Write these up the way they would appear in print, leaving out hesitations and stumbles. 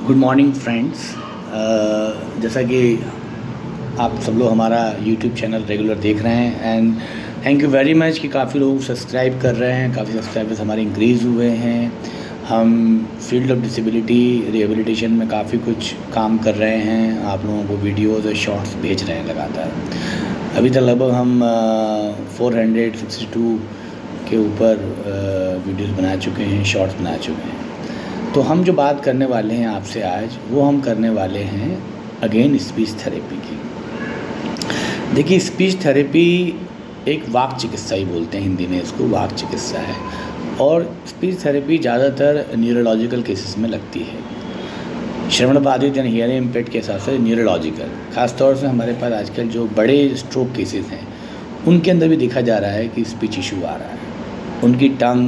Good morning friends. जैसा कि आप सब लोग हमारा यूट्यूब चैनल रेगुलर देख रहे हैं and thank you very much कि काफ़ी लोग सब्सक्राइब कर रहे हैं। काफ़ी सब्सक्राइबर्स हमारे इंक्रीज़ हुए हैं। हम फील्ड ऑफ डिसेबिलिटी रिहेबिलिटेशन में काफ़ी कुछ काम कर रहे हैं। आप लोगों को वीडियोज़ और शॉर्ट्स भेज रहे हैं लगातार। अभी तक लगभग हम 462 के ऊपर वीडियोज़ बना चुके हैं, शॉर्ट्स बना चुके हैं। तो हम जो बात करने वाले हैं आपसे आज, वो हम करने वाले हैं अगेन स्पीच थेरेपी की। देखिए, स्पीच थेरेपी एक वाक चिकित्सा ही बोलते हैं, हिंदी में इसको वाक चिकित्सा है। और स्पीच थेरेपी ज़्यादातर न्यूरोलॉजिकल केसेस में लगती है। श्रवण बाधित यानी हियरिंग इम्पेयर्ड के हिसाब से न्यूरोलॉजिकल, ख़ासतौर से हमारे पास आजकल जो बड़े स्ट्रोक केसेस हैं उनके अंदर भी देखा जा रहा है कि स्पीच इशू आ रहा है। उनकी टंग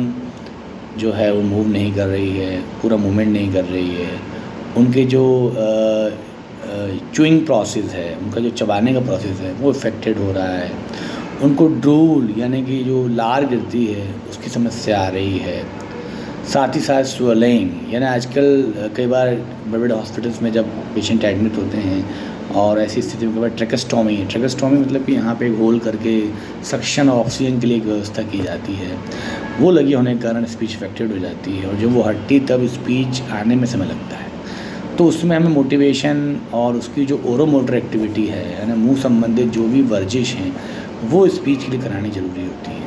जो है वो मूव नहीं कर रही है, पूरा मूवमेंट नहीं कर रही है। उनके जो च्यूइंग प्रोसेस है, उनका जो चबाने का प्रोसेस है वो इफ़ेक्टेड हो रहा है। उनको ड्रूल यानी कि जो लार गिरती है उसकी समस्या आ रही है। साथ ही साथ स्वेलिंग, यानी आजकल कई बार बड़े बड़े हॉस्पिटल्स में जब पेशेंट एडमिट होते हैं और ऐसी स्थिति में कई बार ट्रेकेस्टोमी मतलब कि यहाँ पे एक होल करके सक्शन ऑक्सीजन के लिए एक व्यवस्था की जाती है, वो लगी होने के कारण स्पीच इफेक्टेड हो जाती है और जब वो हटती तब स्पीच आने में समय लगता है। तो उसमें हमें मोटिवेशन और उसकी जो ओरोमोटर एक्टिविटी है यानी मुंह संबंधित जो भी वर्जिश हैं वो स्पीच के लिए करानी ज़रूरी होती है।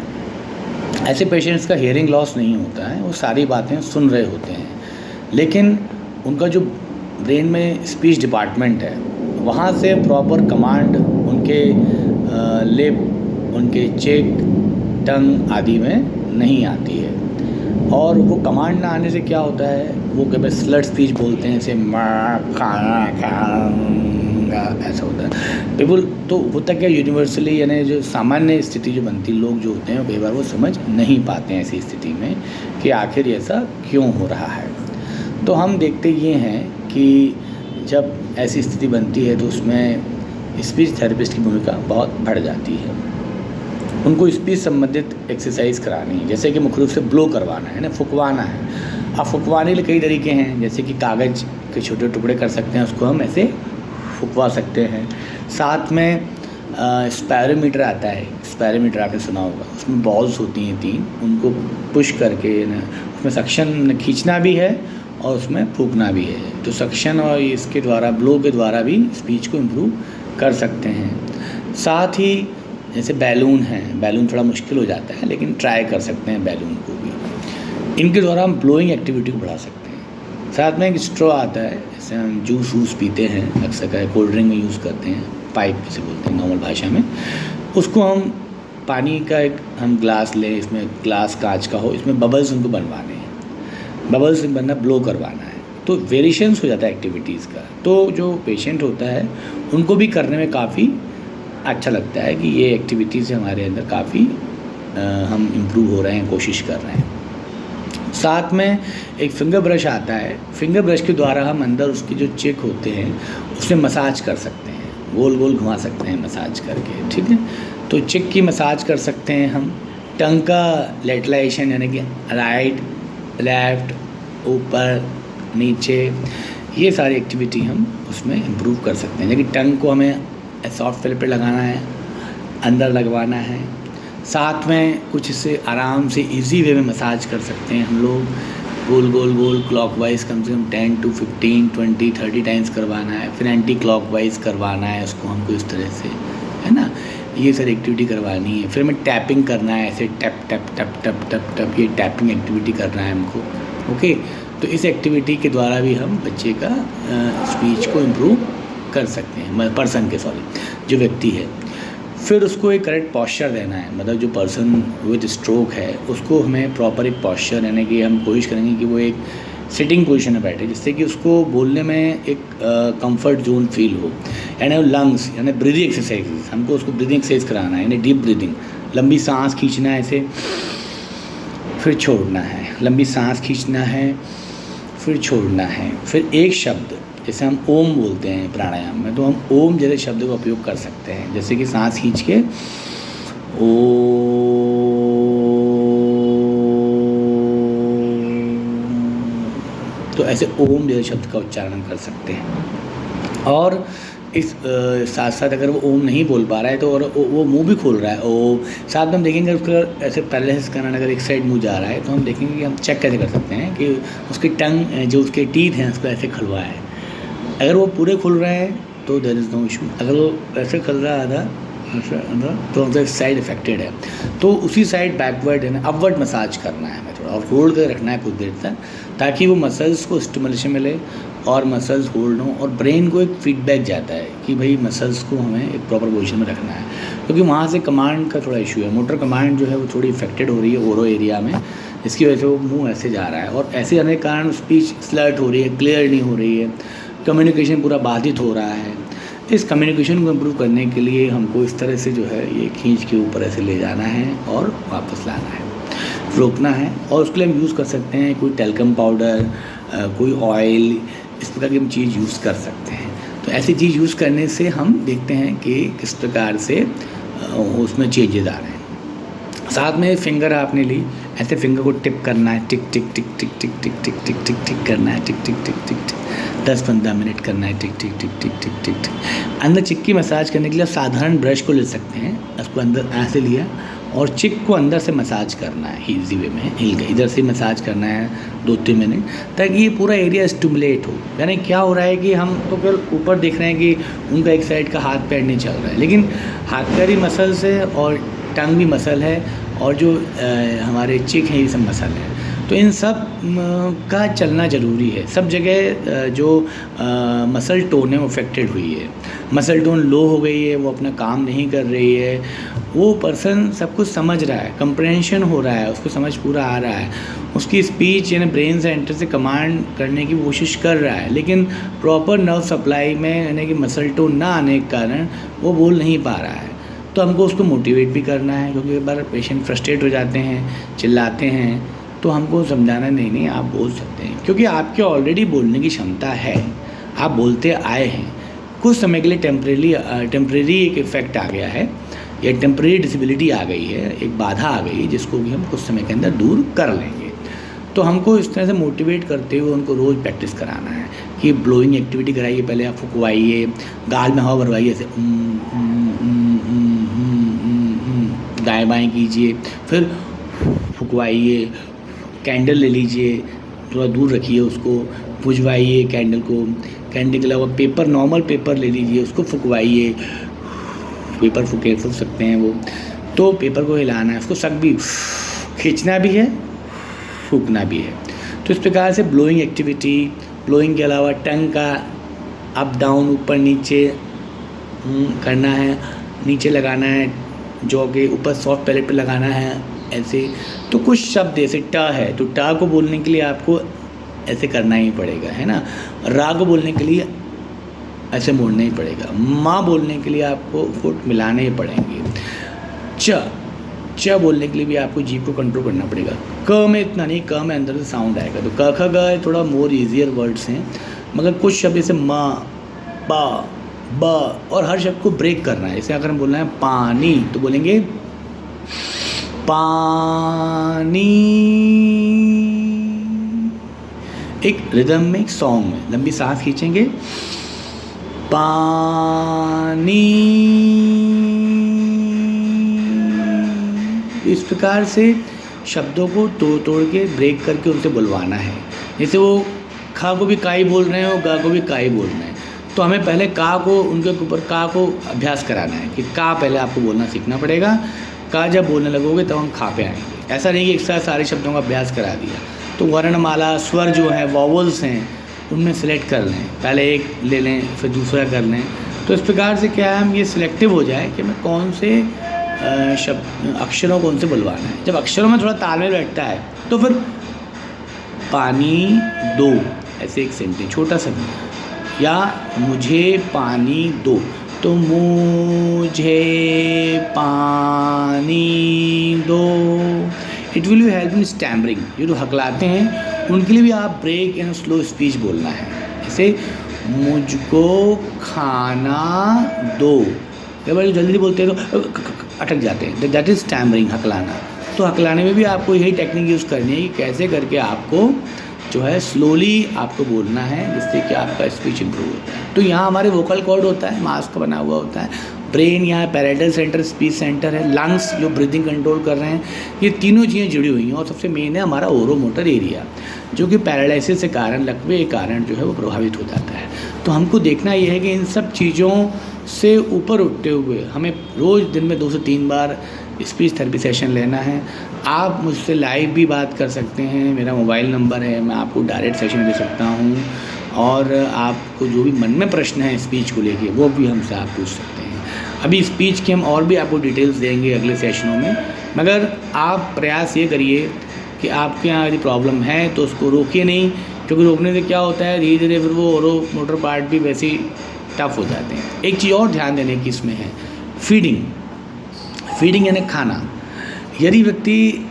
ऐसे पेशेंट्स का हियरिंग लॉस नहीं होता है, वो सारी बातें सुन रहे होते हैं, लेकिन उनका जो ब्रेन में स्पीच डिपार्टमेंट है वहाँ से प्रॉपर कमांड उनके लिप, उनके चेक, टंग आदि में नहीं आती है। और वो कमांड ना आने से क्या होता है, वो कभी स्लट स्पीच बोलते हैं, जैसे ऐसा होता है बिल्कुल। तो होता क्या, यूनिवर्सली यानी जो सामान्य स्थिति जो बनती, लोग जो होते हैं कई बार वो समझ नहीं पाते हैं ऐसी स्थिति में कि आखिर ऐसा क्यों हो रहा है। तो हम देखते ये हैं कि जब ऐसी स्थिति बनती है तो उसमें स्पीच थेरेपिस्ट की भूमिका बहुत बढ़ जाती है। उनको स्पीच संबंधित एक्सरसाइज करानी है, जैसे कि मुख्य रूप से ब्लो करवाना है ना, फुकवाना है। अब फुकवाने के कई तरीके हैं, जैसे कि कागज़ के छोटे टुकड़े कर सकते हैं, उसको हम ऐसे फुकवा सकते हैं। साथ में स्पायरोमीटर आता है, स्पायरोमीटर आपने सुना होगा, उसमें बॉल्स होती हैं 3, उनको पुश करके ना उसमें सक्शन खींचना भी है और उसमें फूकना भी है। तो सक्शन और इसके द्वारा, ब्लो के द्वारा भी स्पीच को इम्प्रूव कर सकते हैं। साथ ही जैसे बैलून है, बैलून थोड़ा मुश्किल हो जाता है लेकिन ट्राई कर सकते हैं बैलून को भी। इनके द्वारा हम ब्लोइंग एक्टिविटी को बढ़ा सकते हैं। साथ में एक स्ट्रॉ आता है, जैसे हम जूस वूस पीते हैं अक्सर, कोल्ड ड्रिंक में यूज़ करते हैं, पाइप जिसे बोलते हैं नॉर्मल भाषा में। उसको हम पानी का एक हम ग्लास लें, इसमें ग्लास कांच का हो, इसमें बबल्स उनको बनवाने हैं, बबल्स बनना, ब्लो करवाना है, तो वेरिएशंस हो जाता है एक्टिविटीज़ का। तो जो पेशेंट होता है उनको भी करने में काफ़ी अच्छा लगता है कि ये एक्टिविटीज़ हमारे अंदर काफ़ी हम इम्प्रूव हो रहे हैं, कोशिश कर रहे हैं। साथ में एक फिंगर ब्रश आता है, फिंगर ब्रश के द्वारा हम अंदर उसके जो चेक होते हैं उसमें मसाज कर सकते हैं, गोल गोल घुमा सकते हैं मसाज करके, ठीक है। तो चेक की मसाज कर सकते हैं हम। टंग का लेटलाइजेशन यानी कि राइट, लेफ़्ट, ऊपर, नीचे, ये सारी एक्टिविटी हम उसमें इम्प्रूव कर सकते हैं। लेकिन टंग को हमें सॉफ्ट पे लगाना है, अंदर लगवाना है। साथ में कुछ इसे आराम से इजी वे में मसाज कर सकते हैं हम लोग, गोल गोल गोल क्लॉकवाइज कम से कम 10 to 15, 20, 30 टाइम्स करवाना है। फिर एंटी क्लॉकवाइज करवाना है उसको हमको, इस तरह से, है ना, ये सारी एक्टिविटी करवानी है। फिर हमें टैपिंग करना है, ऐसे tap tap tap tap tap tap, ये टैपिंग एक्टिविटी करना है हमको, ओके। तो इस एक्टिविटी के द्वारा भी हम बच्चे का स्पीच को इम्प्रूव कर सकते हैं, पर्सन के, जो व्यक्ति है। फिर उसको एक करेक्ट पॉस्चर देना है, मतलब जो पर्सन विद स्ट्रोक है उसको हमें प्रॉपर एक पॉस्चर, यानी कि हम कोशिश करेंगे कि वो एक सिटिंग पोजीशन में बैठे, जिससे कि उसको बोलने में एक कंफर्ट जोन फील हो। यानी लंग्स यानी ब्रीदिंग एक्सरसाइज, हमको उसको ब्रीदिंग एक्सरसाइज कराना है, यानी डीप ब्रीदिंग, लंबी सांस खींचना है ऐसे, फिर छोड़ना है, लंबी सांस खींचना है, फिर छोड़ना है। फिर एक शब्द, जैसे हम ओम बोलते हैं प्राणायाम में, तो हम ओम जैसे शब्द का उपयोग कर सकते हैं, जैसे कि सांस खींच के ओ, तो ऐसे ओम जैसे शब्द का उच्चारण कर सकते हैं। और इस साथ साथ अगर वो ओम नहीं बोल पा रहा है तो और वो मुंह भी खोल रहा है ओम, साथ में हम देखेंगे उसका ऐसे पैरालिसिस करना, अगर एक साइड मुंह जा रहा है तो हम देखेंगे कि हम चेक कैसे कर सकते हैं कि उसकी टंग जो उसके टीथ हैं उसको ऐसे खुलवा है। अगर वो पूरे खुल रहे हैं तो देयर इज़ नो इशू, अगर वो ऐसे खुल रहा है आधा तो मतलब साइड इफेक्टेड है, तो उसी साइड बैकवर्ड है ना अपवर्ड मसाज करना है हमें थोड़ा, और होल्ड कर रखना है कुछ देर तक, ताकि वो मसल्स को स्टिमुलेशन मिले और मसल्स होल्ड हों, और ब्रेन को एक फीडबैक जाता है कि भाई मसल्स को हमें एक प्रॉपर पोजीशन में रखना है, क्योंकि वहाँ से कमांड का थोड़ा इशू है, मोटर कमांड जो है वो थोड़ी इफेक्टेड हो रही है ओरो एरिया में, इसकी वजह से वो मुँह ऐसे जा रहा है, और ऐसे जाने के कारण स्पीच स्लर्ट हो रही है, क्लियर नहीं हो रही है, कम्युनिकेशन पूरा बाधित हो रहा है। इस कम्युनिकेशन को इम्प्रूव करने के लिए हमको इस तरह से जो है ये खींच के ऊपर ऐसे ले जाना है और वापस लाना है, रोकना है, और उसके लिए हम यूज़ कर सकते हैं कोई टेल्कम पाउडर, कोई ऑयल, इस प्रकार की हम चीज़ यूज़ कर सकते हैं। तो ऐसी चीज़ यूज़ करने से हम देखते हैं कि किस प्रकार से उसमें चेंजेस आ रहे हैं। साथ में फिंगर आपने ली, ऐसे फिंगर को टिप करना है, टिक टिक टिक टिक टिक टिक टिक टिक टिक टिक करना है, टिक टिक टिक टिक टिक 10-15 मिनट करना है, टिक टिक टिक टिक टिक टिक टिक। अंदर चिक की मसाज करने के लिए साधारण ब्रश को ले सकते हैं, उसको अंदर ऐसे लिया और चिक को अंदर से मसाज करना है, इजी वे में इधर से मसाज करना है 2-3 मिनट, ताकि ये पूरा एरिया स्टिमुलेट हो। यानी क्या हो रहा है कि हम तो केवल ऊपर देख रहे हैं कि उनका एक साइड का हाथ पैर नहीं चल रहा है, लेकिन हाथ पैर ही मसल्स है और टंग भी मसल है, और जो हमारे चिक हैं ये सब मसल है, तो इन सब का चलना ज़रूरी है। सब जगह जो मसल टोन है वो अफेक्टेड हुई है, मसल टोन लो हो गई है, वो अपना काम नहीं कर रही है, वो पर्सन सब कुछ समझ रहा है, कंप्रहेंशन हो रहा है, उसको समझ पूरा आ रहा है, उसकी स्पीच यानी ब्रेन सेंटर से कमांड करने की कोशिश कर रहा है, लेकिन प्रॉपर नर्व सप्लाई में यानी कि मसल टोन ना आने के कारण वो बोल नहीं पा रहा है। तो हमको उसको मोटिवेट भी करना है, क्योंकि एक बार पेशेंट फ्रस्ट्रेट हो जाते हैं, चिल्लाते हैं, तो हमको समझाना नहीं आप बोल सकते हैं, क्योंकि आपके ऑलरेडी बोलने की क्षमता है, आप बोलते आए हैं। कुछ समय के लिए टेम्परेरी एक इफ़ेक्ट आ गया है, या टेम्परेरी डिसेबिलिटी आ गई है, एक बाधा आ गई है, जिसको भी हम कुछ समय के अंदर दूर कर लेंगे। तो हमको इस तरह से मोटिवेट करते हुए उनको रोज़ प्रैक्टिस कराना है कि ब्लोइंग एक्टिविटी कराइए, पहले आप फुकवाइए, गाल में हवा भरवाइए, ऐसे दाएँ बाएँ कीजिए, फिर फुकवाइए, कैंडल ले लीजिए, थोड़ा दूर रखिए उसको, बुझवाइए कैंडल को, कैंडल के अलावा पेपर, नॉर्मल पेपर ले लीजिए, उसको फुकवाइए, पेपर फूक सकते हैं वो, तो पेपर को हिलाना है, उसको सक भी खींचना भी है, फूकना भी है। तो इस प्रकार से ब्लोइंग एक्टिविटी, ब्लोइंग के अलावा टंग का अप डाउन, ऊपर नीचे करना है, नीचे लगाना है, जॉ के ऊपर सॉफ्ट पैलेट पे लगाना है ऐसे। तो कुछ शब्द जैसे ट है, तो ट को बोलने के लिए आपको ऐसे करना ही पड़ेगा, है ना। रा को बोलने के लिए ऐसे मोड़ना ही पड़ेगा। माँ बोलने के लिए आपको फुट मिलाने ही पड़ेंगे। च बोलने के लिए भी आपको जीभ को कंट्रोल करना पड़ेगा। क में इतना नहीं, क में अंदर से साउंड आएगा। तो क ख ग थोड़ा मोर ईजियर वर्ड्स हैं, मगर कुछ शब्द जैसे माँ, पा, ब, और हर शब्द को ब्रेक करना है। जैसे अगर हम बोलना है पानी, तो बोलेंगे पानी, एक रिदम में, एक सॉन्ग में लंबी सांस खींचेंगे, पानी। इस प्रकार से शब्दों को तोड़ के ब्रेक करके उनसे बुलवाना है। जैसे वो खा को भी काई बोल रहे हैं और गा को भी काई बोल रहे हैं, तो हमें पहले का को, उनके ऊपर का को अभ्यास कराना है कि का पहले आपको बोलना सीखना पड़ेगा। का जब बोलने लगोगे तब हम खा पे आएंगे। ऐसा नहीं कि एक साथ सारे शब्दों का अभ्यास करा दिया। तो वर्णमाला, स्वर जो है, वॉवल्स हैं, उनमें सेलेक्ट कर लें, पहले एक ले लें फिर दूसरा कर लें। तो इस प्रकार से क्या है, हम ये सिलेक्टिव हो जाए कि मैं कौन से शब्द, अक्षरों को उनसे बुलवाना है। जब अक्षरों में थोड़ा तालमेल बैठता है तो फिर पानी दो, ऐसे एक सेंटेंस छोटा सा, या मुझे पानी दो, तो मुझे पानी दो। It will be help in stammering. ये जो हकलाते हैं उनके लिए भी आप ब्रेक एंड स्लो स्पीच बोलना है। जैसे मुझको खाना दो, कई बार जल्दी बोलते हैं तो अटक जाते हैं, दैट इज़ स्टैमरिंग, हकलाना। तो हकलाने में भी आपको यही टेक्निक यूज़ करनी है कि कैसे करके आपको जो है स्लोली आपको बोलना है, जिससे कि आपका स्पीच इम्प्रूव होता है। तो यहाँ हमारे वोकल कॉर्ड होता है, मास्क बना हुआ होता है, ब्रेन यहाँ पैराइटल सेंटर, स्पीच सेंटर है, लंग्स जो ब्रीदिंग कंट्रोल कर रहे हैं, ये तीनों चीज़ें जुड़ी हुई हैं। और सबसे मेन है हमारा ओरोमोटर एरिया, जो कि पैरालिसिस के कारण, लकवे के कारण जो है वो प्रभावित हो जाता है। तो हमको देखना ये है कि इन सब चीज़ों से ऊपर उठते हुए हमें रोज़ दिन में 2 से 3 बार स्पीच थेरेपी सेशन लेना है। आप मुझसे लाइव भी बात कर सकते हैं, मेरा मोबाइल नंबर है, मैं आपको डायरेक्ट सेशन दे सकता हूँ, और आपको जो भी मन में प्रश्न है स्पीच को लेके वो भी हमसे आप पूछ सकते हैं। अभी स्पीच की हम और भी आपको डिटेल्स देंगे अगले सेशनों में, मगर आप प्रयास ये करिए कि आपके यहाँ यदि प्रॉब्लम है तो उसको रोकिए नहीं, क्योंकि रोकने से क्या होता है धीरे धीरे फिर वो ओरोमोटर पार्ट भी वैसे ही टफ हो जाते हैं। एक चीज़ और ध्यान देने की इसमें है, फीडिंग यानी खाना। यदि व्यक्ति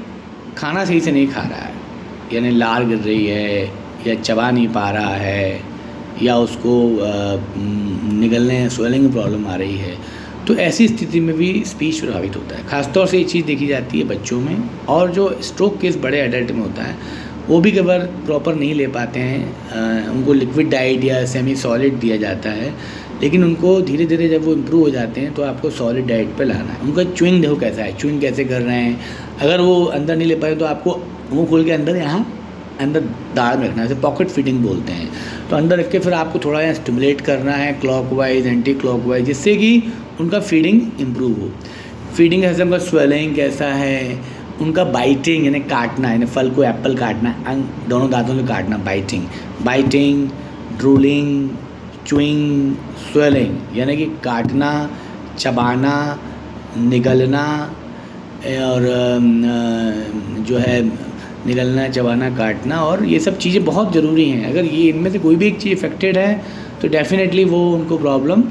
खाना सही से नहीं खा रहा है, यानी लार गिर रही है, या चबा नहीं पा रहा है, या उसको निगलने स्वेलिंग में प्रॉब्लम आ रही है, तो ऐसी स्थिति में भी स्पीच प्रभावित होता है। ख़ासतौर से ये चीज़ देखी जाती है बच्चों में, और जो स्ट्रोक केस बड़े एडल्ट में होता है वो भी कई बार प्रॉपर नहीं ले पाते हैं। उनको लिक्विड डाइट या सेमी सॉलिड दिया जाता है, लेकिन उनको धीरे धीरे जब वो इम्प्रूव हो जाते हैं तो आपको सॉलिड डाइट पे लाना है। उनका च्युइंग देखो कैसा है, च्युइंग कैसे कर रहे हैं। अगर वो अंदर नहीं ले पाए तो आपको मुँह खोल के अंदर यहाँ अंदर दाढ़ में रखना है, जैसे पॉकेट फीडिंग बोलते हैं। तो अंदर रख के फिर आपको थोड़ा यहाँ स्टिमुलेट करना है क्लॉकवाइज, एंटी क्लॉकवाइज, जिससे कि उनका फीडिंग इम्प्रूव हो। फीडिंग ऐसे उनका स्वेलिंग कैसा है, उनका बाइटिंग यानी काटना, यानी फल को एप्पल काटना, दोनों दांतों से काटना, बाइटिंग, ड्रूलिंग, च्युइंग, स्वेलिंग यानी कि काटना, चबाना, निगलना, और जो है निगलना, चबाना, काटना, और ये सब चीज़ें बहुत ज़रूरी हैं। अगर ये इनमें से कोई भी एक चीज़ इफेक्टेड है तो डेफिनेटली वो उनको प्रॉब्लम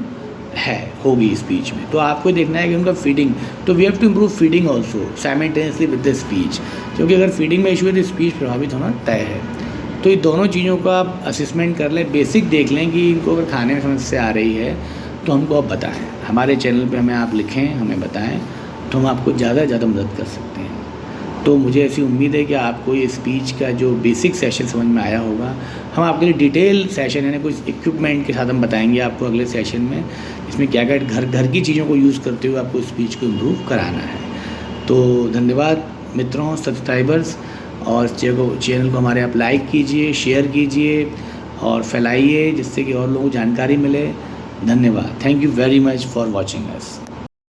होगी स्पीच में। तो आपको देखना है कि उनका फीडिंग, तो we have to improve feeding also simultaneously with the speech, क्योंकि अगर फीडिंग में इशू है तो स्पीच प्रभावित होना तय है। तो ये दोनों चीज़ों का आप असेसमेंट कर लें, बेसिक देख लें कि इनको अगर खाने में समस्या आ रही है तो हमको आप बताएं, हमारे चैनल पे हमें आप लिखें, हमें बताएं, तो हम आपको ज़्यादा से ज़्यादा मदद कर सकते हैं। तो मुझे ऐसी उम्मीद है कि आपको ये स्पीच का जो बेसिक सेशन समझ में आया होगा। हम आपके लिए डिटेल सेशन यानी कुछ इक्विपमेंट के साथ हम बताएंगे आपको अगले सेशन में, इसमें क्या क्या घर की चीज़ों को यूज़ करते हुए आपको स्पीच को इम्प्रूव कराना है। तो धन्यवाद मित्रों, सब्सक्राइबर्स, और चैनल को हमारे आप लाइक कीजिए, शेयर कीजिए और फैलाइए, जिससे कि और लोगों को जानकारी मिले। धन्यवाद। Thank you very much for watching us.